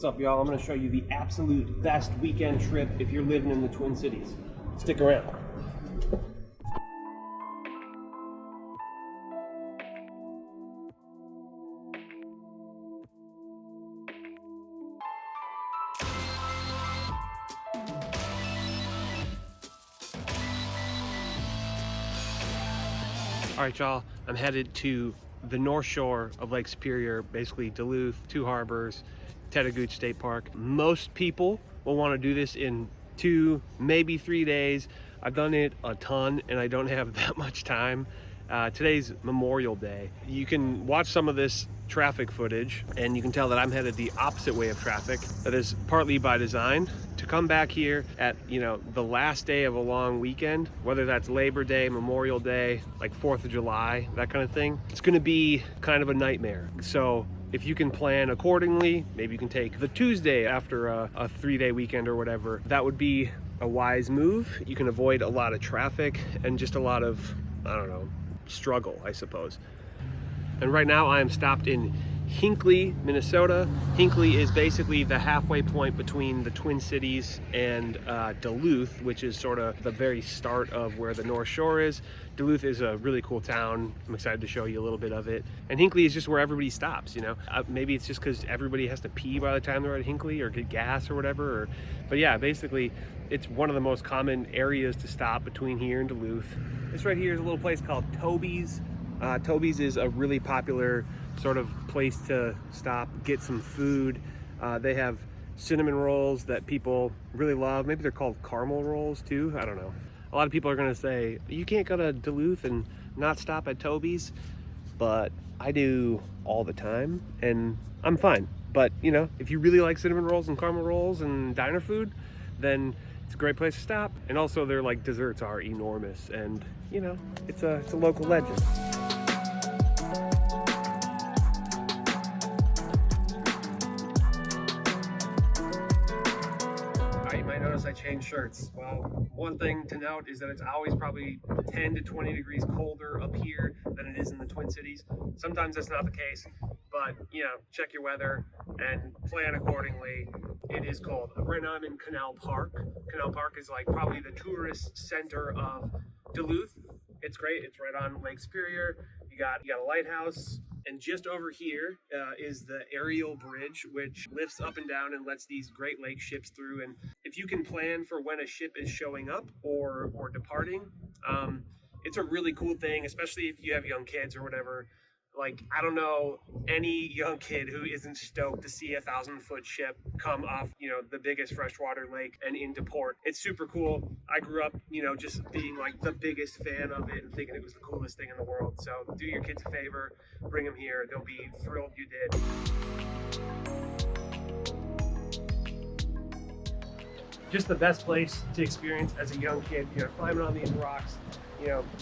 What's up, y'all? I'm going to show you the absolute best weekend trip if you're living in the Twin Cities. Stick around. All right, y'all, I'm headed to the north shore of Lake Superior, basically Duluth, Two Harbors, Chattagooch State Park. Most people will want to do this in 2, maybe 3 days. I've done it a ton and I don't have that much time. Today's Memorial Day. You can watch some of this traffic footage and you can tell that I'm headed the opposite way of traffic. That is partly by design. To come back here at, the last day of a long weekend, whether that's Labor Day, Memorial Day, like 4th of July, that kind of thing, it's gonna be kind of a nightmare. So if you can plan accordingly, maybe you can take the Tuesday after a 3-day weekend or whatever, that would be a wise move. You can avoid a lot of traffic and just a lot of, I don't know, struggle, I suppose. And right now I am stopped in Hinckley, Minnesota. Hinckley is basically the halfway point between the Twin Cities and Duluth, which is sort of the very start of where the North Shore is. Duluth is a really cool town. I'm excited to show you a little bit of it. And Hinckley is just where everybody stops, Maybe it's just because everybody has to pee by the time they're at Hinckley or get gas or whatever. But yeah, basically, it's one of the most common areas to stop between here and Duluth. This right here is a little place called Toby's. Toby's is a really popular sort of place to stop, get some food. They have cinnamon rolls that people really love. Maybe they're called caramel rolls too, I don't know. A lot of people are gonna say, you can't go to Duluth and not stop at Toby's, but I do all the time and I'm fine. But if you really like cinnamon rolls and caramel rolls and diner food, then it's a great place to stop. And also their desserts are enormous and it's a local legend. I changed shirts. Well, one thing to note is that it's always probably 10 to 20 degrees colder up here than it is in the Twin Cities. Sometimes that's not the case, but check your weather and plan accordingly. It is cold. Right now I'm in Canal Park. Canal Park is probably the tourist center of Duluth. It's great. It's right on Lake Superior. You got a lighthouse. And just over here is the aerial bridge, which lifts up and down and lets these Great Lakes ships through. And if you can plan for when a ship is showing up or departing, it's a really cool thing, especially if you have young kids or whatever. I don't know any young kid who isn't stoked to see a 1,000-foot ship come off, the biggest freshwater lake and into port. It's super cool. I grew up, just being the biggest fan of it and thinking it was the coolest thing in the world. So do your kids a favor, bring them here. They'll be thrilled you did. Just the best place to experience as a young kid, climbing on these rocks.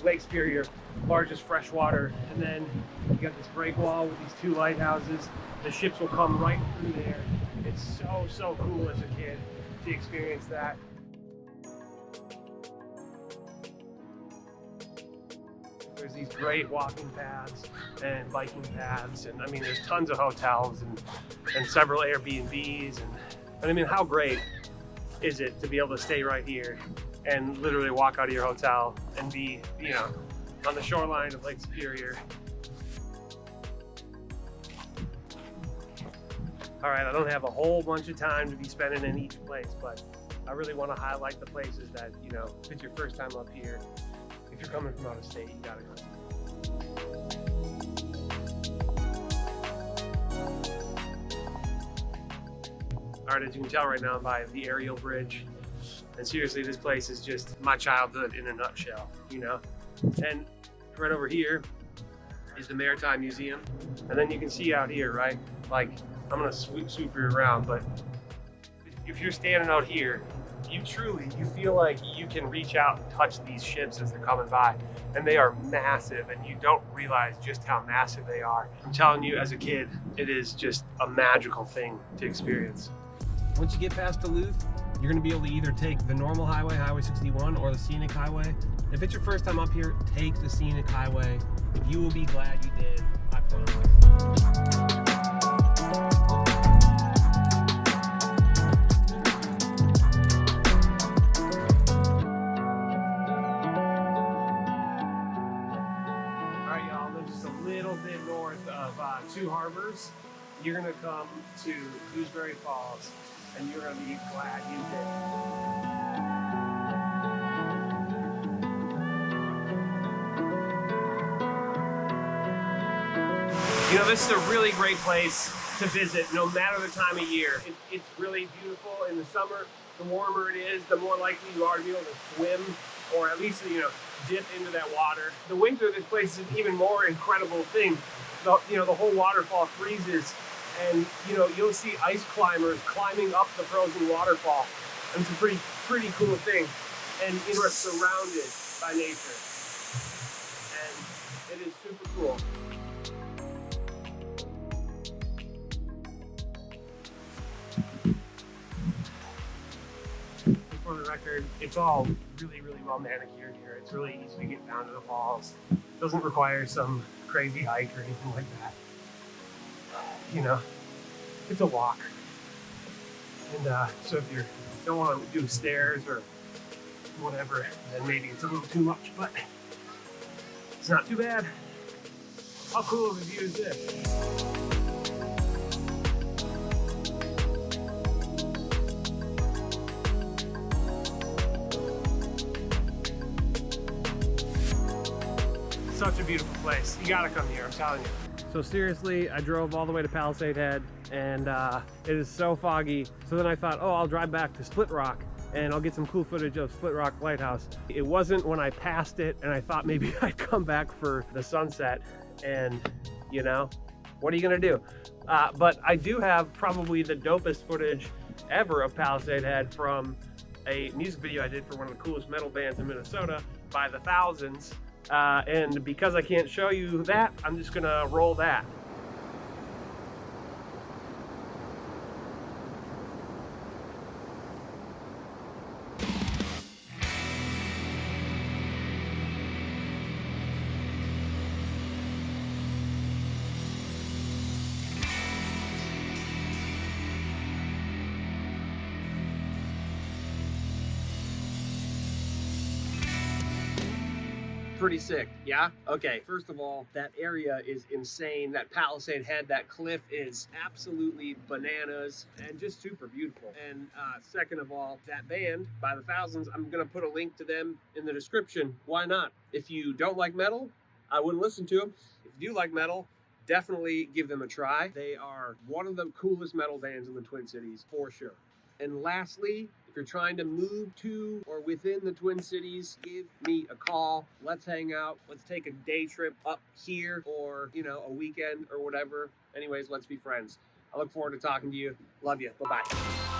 Lake Superior, largest freshwater, and then you got this break wall with these 2 lighthouses. The ships will come right through there. It's so cool as a kid to experience that. There's these great walking paths and biking paths, and there's tons of hotels and several Airbnbs, and how great is it to be able to stay right here and literally walk out of your hotel and be, on the shoreline of Lake Superior. All right, I don't have a whole bunch of time to be spending in each place, but I really want to highlight the places that, if it's your first time up here, if you're coming from out of state, you gotta go. All right, as you can tell right now, I'm by the aerial bridge. And seriously, this place is just my childhood in a nutshell, And right over here is the Maritime Museum. And then you can see out here, right? I'm gonna swoop you around, but if you're standing out here, you feel like you can reach out and touch these ships as they're coming by. And they are massive, and you don't realize just how massive they are. I'm telling you, as a kid, it is just a magical thing to experience. Once you get past Duluth, you're gonna be able to either take the normal highway, Highway 61, or the scenic highway. If it's your first time up here, take the scenic highway. You will be glad you did, I promise. two harbors, you're gonna come to Gooseberry Falls, and you're gonna be glad you did. You know, this is a really great place to visit no matter the time of year. It's really beautiful in the summer. The warmer it is, the more likely you are to be able to swim, or at least, you know, dip into that water. The winter, this place is an even more incredible thing. The whole waterfall freezes, and you'll see ice climbers climbing up the frozen waterfall. And it's a pretty cool thing. And you are surrounded by nature, and it is super cool. For the record, it's all really well manicured here. It's really easy to get down to the falls. It doesn't require some crazy hike or anything like that. You know, it's a walk. And so if you don't want to do stairs or whatever, then maybe it's a little too much, but it's not too bad. How cool of a view is this? Such a beautiful place. You gotta come here, I'm telling you. So seriously, I drove all the way to Palisade Head, and it is so foggy. So then I thought, oh, I'll drive back to Split Rock and I'll get some cool footage of Split Rock Lighthouse. It wasn't when I passed it, and I thought maybe I'd come back for the sunset, and you know, what are you gonna do? But I do have probably the dopest footage ever of Palisade Head from a music video I did for one of the coolest metal bands in Minnesota by the Thousands. And because I can't show you that, I'm just gonna roll that. Pretty sick, yeah? Okay, first of all, that area is insane. That Palisade Head, that cliff is absolutely bananas and just super beautiful. And second of all, that band by the Thousands, I'm gonna put a link to them in the description. Why not? If you don't like metal, I wouldn't listen to them. If you do like metal, definitely give them a try. They are one of the coolest metal bands in the Twin Cities, for sure. And lastly, if you're trying to move to or within the Twin Cities, give me a call. Let's hang out. Let's take a day trip up here, or, you know, a weekend or whatever. Anyways, let's be friends. I look forward to talking to you. Love you. Bye-bye.